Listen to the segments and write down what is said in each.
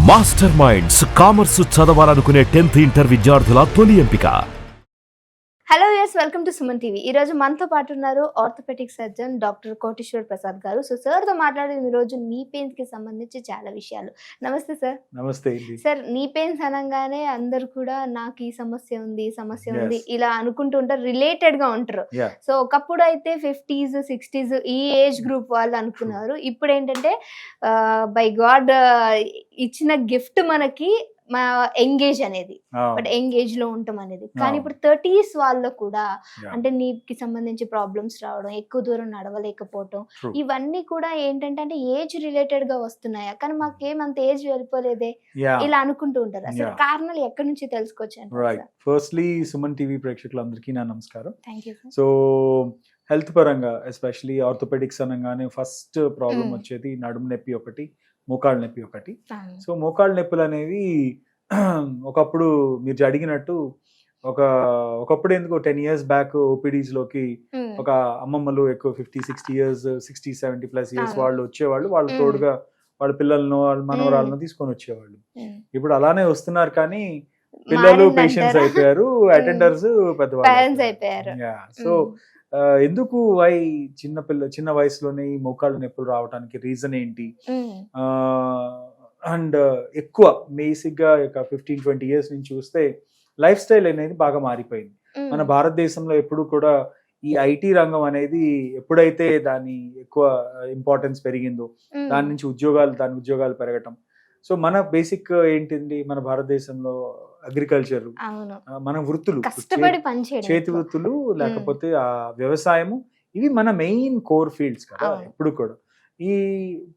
Master minds commerce చదవాలనుకునే 10th inter విద్యార్థుల తొలి ఎంపిక. Hello yes, welcome to Suman TV. ఈ రోజు మనతో పాటు ఉన్నారు orthopaedic surgeon doctor Koteshwar Prasad గారు. సో సార్ తో మాట్లాడేది ఈ రోజు నీ పెయిన్స్ కి సంబంధించి చాలా విషయాలు. నమస్తే సార్. నమస్తే సార్, నీ పెయిన్స్ అనగానే అందరు కూడా నాకు ఈ సమస్య ఉంది, ఈ సమస్య ఉంది ఇలా అనుకుంటూ ఉంటారు, రిలేటెడ్ గా ఉంటారు. సో ఒకప్పుడు అయితే 50s 60s ఈ ఏజ్ గ్రూప్ వాళ్ళు అనుకున్నారు. ఇప్పుడు ఏంటంటే బై గాడ్ ఇచ్చిన గిఫ్ట్ మనకి మా ఎంగేజ్ అనేది, బట్ ఎంగేజ్ లో ఉంటాం అనేది. కానీ ఇప్పుడు 30s వాళ్ళు కూడా అంటే నీకి సంబంధించి ప్రాబ్లమ్స్ రావడం, ఎక్కువ దూరం నడవలేకపోవడం, ఇవన్నీ కూడా ఏంటంటే అంటే ఏజ్ రిలేటెడ్ గా వస్తున్నాయా, కానీ మాకేమంత ఏజ్ వెళ్ళిపోలేదే ఇలా అనుకుంటూ ఉంటారు. అసలు కారణాలు ఎక్కడి నుంచి తెలుసుకోవచ్చు? ఫస్ట్లీ సుమన్ టీవీ ప్రేక్షకులందరికీ నా నమస్కారం. Thank you. సో హెల్త్ పరంగా ఎస్పెషలీ ఆర్థోపెడిక్స్ అనగానే ఫస్ట్ ప్రాబ్లం వచ్చేది నడుము నొప్పి ఒకటి, మోకాళ్ళ నొప్పి ఒకటి. సో మోకాళ్ళ నొప్పులు అనేవి ఒకప్పుడు మీరు అడిగినట్టు ఒకప్పుడు ఎందుకు 10 years బ్యాక్ ఓపీడీస్ లోకి ఒక అమ్మమ్మలు ఎక్కువ 50-60 years 60-70+ years వాళ్ళు వచ్చేవాళ్ళు. వాళ్ళు తోడుగా వాళ్ళ పిల్లలను వాళ్ళ మనవరాలను తీసుకొని వచ్చేవాళ్ళు. ఇప్పుడు అలానే వస్తున్నారు, కానీ పిల్లలు పేషెంట్స్ అయిపోయారు, అటెండర్స్ పెద్దవాళ్ళు అయిపోయారు. సో ఎందుకు చిన్న వయసులోనే ఈ మోకాళ్ళ నొప్పులు రావడానికి రీజన్ ఏంటి? అండ్ ఎక్కువ బేసిక్ గా 15-20 years నుంచి చూస్తే లైఫ్ స్టైల్ అనేది బాగా మారిపోయింది. మన భారతదేశంలో ఎప్పుడు కూడా ఈ ఐటీ రంగం అనేది ఎప్పుడైతే దాని ఎక్కువ ఇంపార్టెన్స్ పెరిగిందో దాని నుంచి ఉద్యోగాలు పెరగటం. సో మన బేసిక్ ఏంటింది, మన భారతదేశంలో అగ్రికల్చర్, మన వృత్తులు, చేతి వృత్తులు, లేకపోతే ఆ వ్యవసాయము, ఇవి మన మెయిన్ కోర్ ఫీల్డ్స్ కదా. ఎప్పుడు కూడా ఈ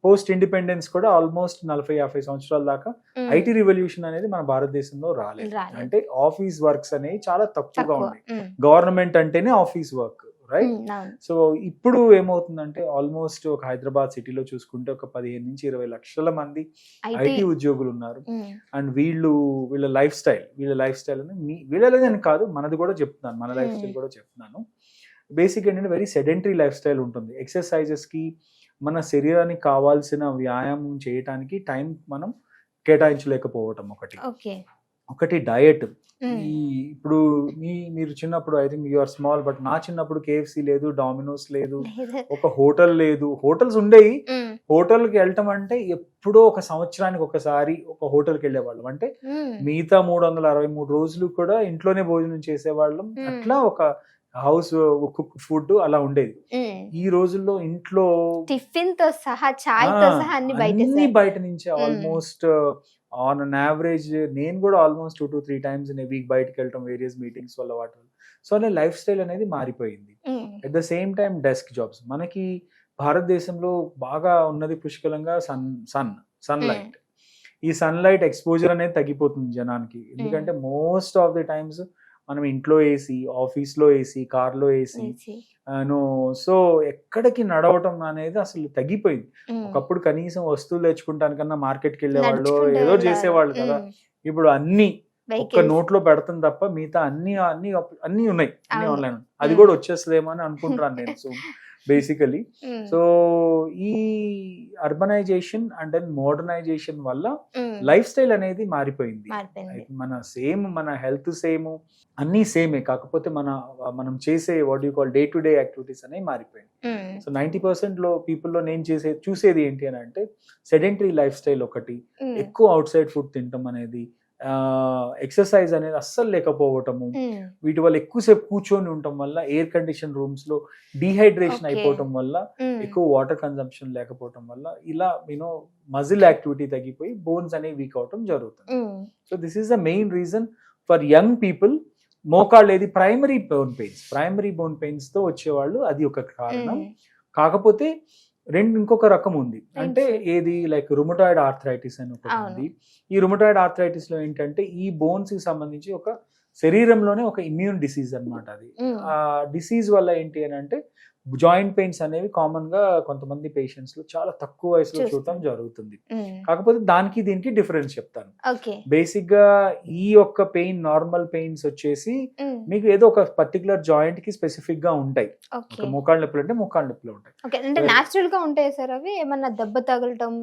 పోస్ట్ ఇండిపెండెన్స్ కూడా ఆల్మోస్ట్ 40-50 సంవత్సరాల దాకా ఐటీ రివల్యూషన్ అనేది మన భారతదేశంలో రాలేదు. అంటే ఆఫీస్ వర్క్స్ అనేవి చాలా తక్కువగా ఉన్నాయి. గవర్నమెంట్ అంటేనే ఆఫీస్ వర్క్, రైట్? సో ఇప్పుడు ఏమవుతుందంటే ఆల్మోస్ట్ ఒక హైదరాబాద్ సిటీలో చూసుకుంటే ఒక 15-20 లక్షల మంది ఐటీ ఉద్యోగులు ఉన్నారు. అండ్ వీళ్ళ లైఫ్ స్టైల్ అని వీళ్ళని కాదు, మనది కూడా చెప్తున్నాను, మన లైఫ్ స్టైల్ కూడా చెప్తున్నాను. బేసిక్ ఏంటంటే వెరీ సెడెంటరీ లైఫ్ స్టైల్ ఉంటుంది. ఎక్సర్సైజెస్ కి, మన శరీరానికి కావాల్సిన వ్యాయామం చేయటానికి టైం మనం కేటాయించలేకపోవటం ఒకటి డయట్. ఇప్పుడు మీరు చిన్నప్పుడు, I think you are small, but నా చిన్నప్పుడు KFC లేదు, డామినోస్ లేదు, ఒక హోటల్ లేదు. హోటల్స్ ఉండేవి, హోటల్కి వెళ్ళటం అంటే ఎప్పుడో ఒక సంవత్సరానికి ఒకసారి ఒక హోటల్కి వెళ్ళేవాళ్ళం. అంటే మిగతా 363 రోజులు కూడా ఇంట్లోనే భోజనం చేసేవాళ్ళం. అట్లా ఒక హౌస్ కుక్ ఫుడ్ అలా ఉండేది. ఈ రోజుల్లో ఇంట్లో టిఫిన్ తో సహా, చాయ్ తో సహా అన్ని బయట నుంచి ఆల్మోస్ట్ ఆన్ అన్ యావరేజ్ నేను కూడా almost 2 to 3 times in a week బయటకు వెళ్ళటం, వేరియస్ మీటింగ్స్ వల్ల వాటి. సో అనే లైఫ్ స్టైల్ అనేది మారిపోయింది. At the same time desk jobs. మనకి భారతదేశంలో బాగా ఉన్నది పుష్కలంగా సన్లైట్. ఈ సన్లైట్ ఎక్స్పోజర్ అనేది తగ్గిపోతుంది జనానికి. ఎందుకంటే మోస్ట్ ఆఫ్ ది టైమ్స్ మనం ఇంట్లో ఏసీ, ఆఫీస్లో ఏసీ, కార్లో ఏసీ, సో ఎక్కడికి నడవటం అనేది అసలు తగ్గిపోయింది. ఒకప్పుడు కనీసం వస్తువులు తెచ్చుకుంటానికన్నా మార్కెట్కి వెళ్ళేవాళ్ళు, ఏదో చేసేవాళ్ళు కదా. ఇప్పుడు అన్ని ఒక్క నోట్లో పెడతాం తప్ప మిగతా అన్ని ఉన్నాయి, అన్ని ఆన్లైన్. అది కూడా వచ్చేస్తుందేమో అని అనుకుంటున్నాను నేను. సో బేసికలీ సో ఈ అర్బనైజేషన్ అండ్ దెన్ మోడర్నైజేషన్ వల్ల లైఫ్ స్టైల్ అనేది మారిపోయింది. మన హెల్త్ సేమ్, అన్ని సేమే, కాకపోతే మనం చేసే what you call day to day activities అనేవి మారిపోయింది. సో 90% లో పీపుల్లో నేను చూసేది ఏంటి అని అంటే సెడెంటరీ లైఫ్ స్టైల్ ఒకటి, ఎక్కువ అవుట్ సైడ్ ఫుడ్ తినటం అనేది, ఎక్సర్సైజ్ అనేది అస్సలు లేకపోవటము, వీటి వల్ల ఎక్కువసేపు కూర్చొని ఉండటం వల్ల, ఎయిర్ కండిషన్ రూమ్స్ లో డీహైడ్రేషన్ అయిపోవటం వల్ల, ఎక్కువ వాటర్ కన్సంప్షన్ లేకపోవటం వల్ల, ఇలా మజిల్ యాక్టివిటీ తగ్గిపోయి బోన్స్ అనేవి వీక్ అవటం జరుగుతుంది. So this is the main reason for young people. మోకాళ్ళు ఏది ప్రైమరీ బోన్ పెయిన్స్ తో వచ్చేవాళ్ళు, అది ఒక కారణం. కాకపోతే ఇంకొక రకం ఉంది, అంటే ఏది లైక్ రుమటాయిడ్ ఆర్థరైటిస్ అని ఒకటి ఉంది. ఈ రుమటాయిడ్ ఆర్థరైటిస్ లో ఏంటంటే ఈ బోన్స్ కి సంబంధించి ఒక శరీరంలోనే ఒక ఇమ్యూన్ డిసీజ్ అన్నమాట. అది ఆ డిసీజ్ వల్ల ఏంటి అని అంటే జాయింట్ పెయిన్స్ అనేవి కామన్ గా కొంతమంది పేషెంట్స్ లో చాలా తక్కువ వయసులో చూడటం జరుగుతుంది. కాకపోతే దానికి దీనికి డిఫరెన్స్ చెప్తాను. బేసిక్ గా ఈ యొక్క పెయిన్ నార్మల్ పెయిన్స్ వచ్చేసి మీకు ఏదో ఒక పర్టికులర్ జాయింట్ కి స్పెసిఫిక్ గా ఉంటాయి. మోకాళ్ళ నొప్పులు అంటే మోకాళ్ళ నొప్పులు ఉంటాయి. నేచురల్ గా ఉంటాయి సార్ అవి, ఏమన్నా దెబ్బ తగలటం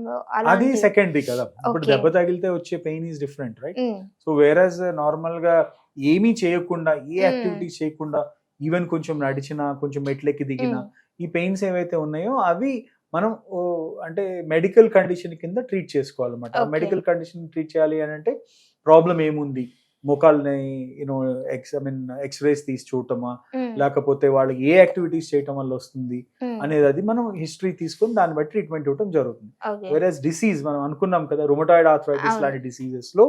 అది సెకండరీ కదా. ఇప్పుడు దెబ్బ తగిలితే వచ్చే pain is different, right? So varus normal గా ఏమీ చేయకుండా, ఏ యాక్టివిటీస్ చేయకుండా, ఈవెన్ కొంచెం నడిచినా, కొంచెం మెట్లెక్కి దిగినా, ఈ పెయిన్స్ ఏవైతే ఉన్నాయో అవి మనం అంటే మెడికల్ కండిషన్ కింద ట్రీట్ చేసుకోవాలన్నమాట. మెడికల్ కండిషన్ ట్రీట్ చేయాలి అని అంటే ప్రాబ్లం ఏముంది, మోకాళ్ళని ఎక్స్రేస్ తీసి చూడటమా, లేకపోతే వాళ్ళకి ఏ యాక్టివిటీస్ చేయటం వల్ల వస్తుంది అనేది అది మనం హిస్టరీ తీసుకొని దాన్ని బట్టి ట్రీట్మెంట్ ఇవ్వడం జరుగుతుంది. వేరస్ డిసీజ్ మనం అనుకున్నాం కదా, రుమటాయిడ్ ఆర్థరైటిస్ లాంటి డిసీజెస్ లో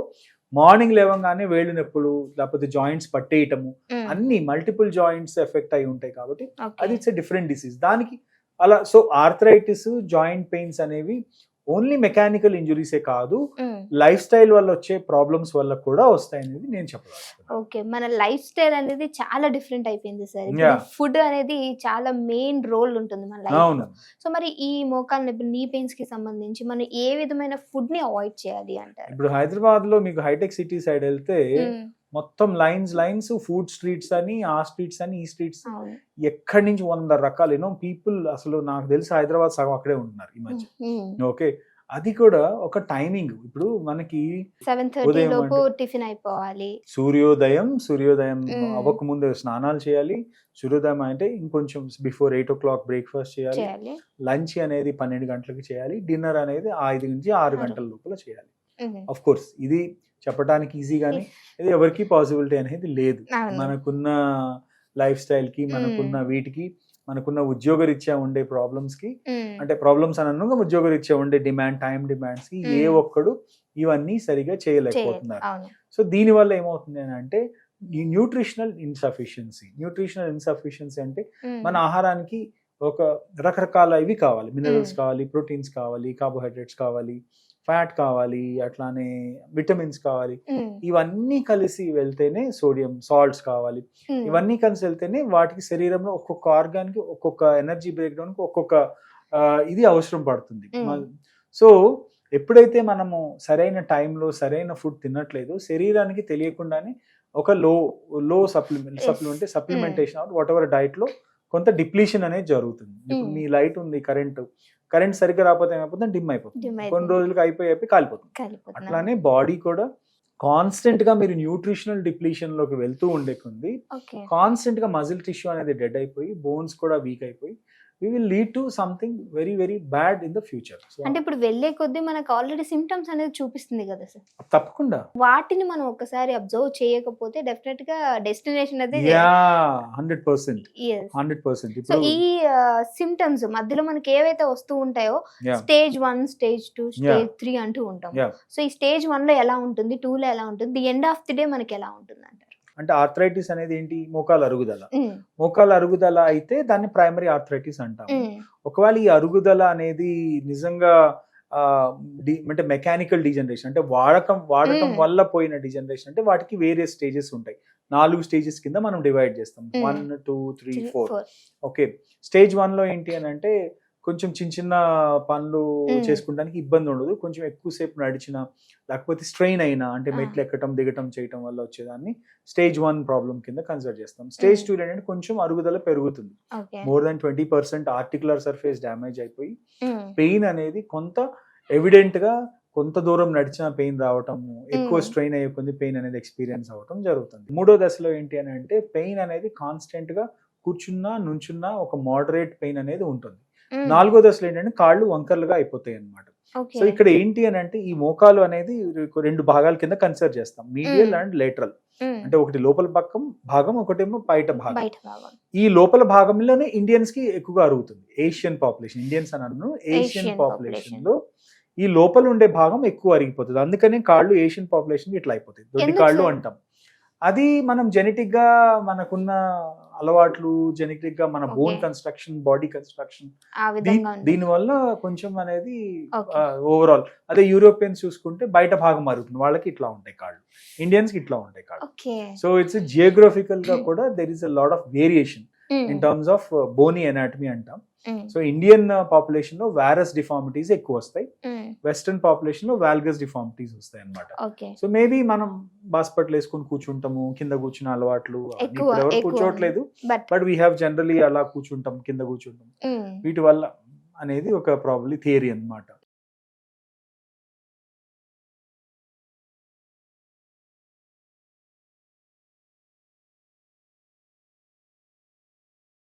మార్నింగ్ లేవగానే వేళ్ళు నొప్పులు, లేకపోతే జాయింట్స్ పట్టేయటము, అన్ని మల్టిపుల్ జాయింట్స్ ఎఫెక్ట్ అయి ఉంటాయి కాబట్టి అది ఇట్స్ ఎ డిఫరెంట్ డిసీజ్. దానికి అలా సో ఆర్థరైటిస్, జాయింట్ పెయిన్స్ అనేవి ఓన్లీ మెకానికల్ ఇంజురీసే కాదు, లైఫ్ స్టైల్ వల్ల వచ్చే ప్రాబ్లమ్స్ వల్ల కూడా వస్తాయి అనేది నేను చెప్పాలి. ఓకే, మన లైఫ్ స్టైల్ అనేది చాలా డిఫరెంట్ అయిపోయింది సార్. ఫుడ్ అనేది చాలా మెయిన్ రోల్ ఉంటుంది మన లైఫ్. సో మరి ఈ మోకాలు నొప్పి, నీ పెయిన్స్ కి సంబంధించి మనం ఏ విధమైన ఫుడ్ ని అవాయిడ్ చేయాలి అంటారు? ఇప్పుడు హైదరాబాద్ లో మీకు హైటెక్ సిటీ సైడ్ వెళ్తే మొత్తం లైన్స్ ఫుడ్ స్ట్రీట్స్ అని, ఆ స్ట్రీట్స్ అని, ఈ స్ట్రీట్స్, ఎక్కడి నుంచి 100 రకాలు పీపుల్. అసలు నాకు తెలిసి హైదరాబాద్ సగం అక్కడే ఉంటున్నారు ఈ మధ్య. ఓకే, అది కూడా ఒక టైమింగ్. ఇప్పుడు మనకి 7:30 లోపు టిఫిన్ అయిపోవాలి, సూర్యోదయం అవ్వక ముందు స్నానాలు చేయాలి, సూర్యోదయం అంటే ఇంకొంచెం బిఫోర్ 8 o'clock బ్రేక్ఫాస్ట్ చేయాలి, లంచ్ అనేది 12 గంటలకు చేయాలి, డిన్నర్ అనేది 5 నుంచి 6 గంటల లోపల చేయాలి. అఫ్ కోర్స్ ఇది చెప్పడానికి ఈజీ గానీ ఇది ఎవరికి పాసిబిలిటీ అనేది లేదు. మనకున్న లైఫ్ స్టైల్ కి, మనకున్న వీటికి, మనకున్న ఉద్యోగరీత్యా ఉండే ప్రాబ్లమ్స్ కి, అంటే ప్రాబ్లమ్స్ అని ఉద్యోగరీత్యా ఉండే టైం డిమాండ్స్ కి ఏ ఒక్కడు ఇవన్నీ సరిగా చేయలేకపోతున్నారు. సో దీని వల్ల ఏమవుతుంది అని అంటే న్యూట్రిషనల్ ఇన్సఫిషియన్సీ అంటే మన ఆహారానికి ఒక రకరకాల ఇవి కావాలి, మినరల్స్ కావాలి, ప్రోటీన్స్ కావాలి, కార్బోహైడ్రేట్స్ కావాలి, ఫ్యాట్ కావాలి, అట్లానే విటమిన్స్ కావాలి. ఇవన్నీ కలిసి వెళ్తేనే, సోడియం సాల్ట్స్ కావాలి, ఇవన్నీ కలిసి వెళ్తేనే వాటికి శరీరంలో ఒక్కొక్క ఆర్గాన్కి, ఒక్కొక్క ఎనర్జీ బ్రేక్ డౌన్ కి ఒక్కొక్క ఇది అవసరం పడుతుంది. సో ఎప్పుడైతే మనము సరైన టైంలో సరైన ఫుడ్ తినట్లేదు, శరీరానికి తెలియకుండానే ఒక లో సప్లిమెంటేషన్ వాట్ ఎవర్ డైట్ లో కొంత డిప్లీషన్ అనేది జరుగుతుంది. ఇప్పుడు మీ లైట్ ఉంది, కరెంట్ సరిగ్గా రాకపోతే ఏమైపోతుంది, డిమ్ అయిపోతుంది, కొన్ని రోజులకి అయిపోయి కాలిపోతుంది. అట్లానే బాడీ కూడా కాన్స్టెంట్ గా మీరు న్యూట్రిషనల్ డిప్లీషన్ లోకి వెళ్తూ ఉండే కొంది కాన్స్టెంట్ గా మజిల్ టిష్యూ అనేది డెడ్ అయిపోయి, బోన్స్ కూడా వీక్ అయిపోయి we will lead to something very very bad in the future. అంటే ఇప్పుడు వెళ్ళే కొద్దీ మనకు ఆల్రెడీ సిమ్టమ్స్ అనేది చూపిస్తుంది కదా సార్. తప్పకుండా వాటిని మనం ఒకసారి అబ్జర్వ్ చేయకపోతే డెఫినెట్ గా డెస్టినేషన్ అదే. 100%. సో ఈ సిమ్టమ్స్ మధ్యలో మనకి ఏవైతే వస్తూ ఉంటాయో స్టేజ్ 1, స్టేజ్ 2, స్టేజ్ 3 అంటూ ఉంటాం. సో ఈ స్టేజ్ 1 లో ఎలా ఉంటుంది, 2 లో ఎలా ఉంటుంది, the end of the day మనకి ఎలా ఉంటుంది అంటారు? అంటే ఆర్థరైటిస్ అనేది ఏంటి, మోకాలు అరుగుదల అయితే దాన్ని ప్రైమరీ ఆర్థరైటిస్ అంటాం. ఒకవేళ ఈ అరుగుదల అనేది నిజంగా అంటే మెకానికల్ డిజనరేషన్, అంటే వాడకం వల్ల పోయిన డిజనరేషన్, అంటే వాటికి వేరే స్టేజెస్ ఉంటాయి. 4 స్టేజెస్ కింద మనం డివైడ్ చేస్తాం, 1, 2, 3, 4. ఓకే, స్టేజ్ 1 లో ఏంటి అని అంటే కొంచెం చిన్న పనులు చేసుకోవడానికి ఇబ్బంది ఉండదు, కొంచెం ఎక్కువసేపు నడిచిన, లేకపోతే స్ట్రెయిన్ అయినా, అంటే మెట్లు ఎక్కడం దిగటం చేయటం వల్ల వచ్చేదాన్ని స్టేజ్ 1 ప్రాబ్లం కింద కన్సిడర్ చేస్తాం. స్టేజ్ 2 ఏంటంటే కొంచెం అరుగుదల పెరుగుతుంది, more than 20% articular surface damage అయిపోయి పెయిన్ అనేది కొంత ఎవిడెంట్ గా కొంత దూరం నడిచిన పెయిన్ రావటము, ఎక్కువ స్ట్రెయిన్ అయ్యే కొంది పెయిన్ అనేది ఎక్స్పీరియన్స్ అవటం జరుగుతుంది. 3వ దశలో ఏంటి అని అంటే పెయిన్ అనేది కాన్స్టెంట్ గా కూర్చున్నా నుంచున్నా ఒక మోడరేట్ పెయిన్ అనేది ఉంటుంది. 4వ దశలో ఏంటంటే కాళ్ళు వంకర్లుగా అయిపోతాయి అన్నమాట. సో ఇక్కడ ఏంటి అని అంటే ఈ మోకాలు అనేది 2 భాగాల కింద కన్సిడర్ చేస్తాం, మీడియల్ అండ్ లేటరల్. అంటే ఒకటి లోపల భాగం, ఒకటేమో బయట భాగం. ఈ లోపల భాగంలోనే ఇండియన్స్ కి ఎక్కువగా అరుగుతుంది. ఏషియన్ పాపులేషన్, ఇండియన్స్ అని అన్నాను, ఏషియన్ పాపులేషన్ లో ఈ లోపల ఉండే భాగం ఎక్కువ అరిగిపోతుంది. అందుకనే కాళ్ళు ఏషియన్ పాపులేషన్ ఇట్లా అయిపోతాయి, దొడ్డి కాళ్ళు అంటాం. అది మనం జెనెటిక్ గా మనకున్న అలవాట్లు, జెనెటిక్ గా మన బోన్ కన్స్ట్రక్షన్, బాడీ కన్స్ట్రక్షన్, దీని వల్ల కొంచెం అనేది ఓవరాల్. అదే యూరోపియన్స్ చూసుకుంటే బయట భాగం మారుతుంది, వాళ్ళకి ఇట్లా ఉంటాయి కాళ్ళు, ఇండియన్స్ కి ఇట్లా ఉంటాయి కాళ్ళు. సో ఇట్స్ జియోగ్రఫికల్ గా కూడా there is a lot of variation. In terms of bony anatomy అంటాం. సో ఇండియన్ పాపులేషన్ లో వారస్ డిఫార్మిటీస్ ఎక్కువ వస్తాయి, వెస్టర్న్ పాపులేషన్ లో వాల్గస్ డిఫార్మిటీస్ వస్తాయి అన్నమాట. సో మేబీ మనం బాస్పట్లు వేసుకుని కూర్చుంటాము, కింద కూర్చున్న అలవాట్లు ఇప్పుడు ఎవరు కూర్చోవట్లేదు, బట్ వీ హ్యావ్ జనరలీ అలా కూర్చుంటాం, కింద కూర్చుంటాం, వీటి వల్ల అనేది ఒక ప్రాబ్లీ థియరీ అన్నమాట.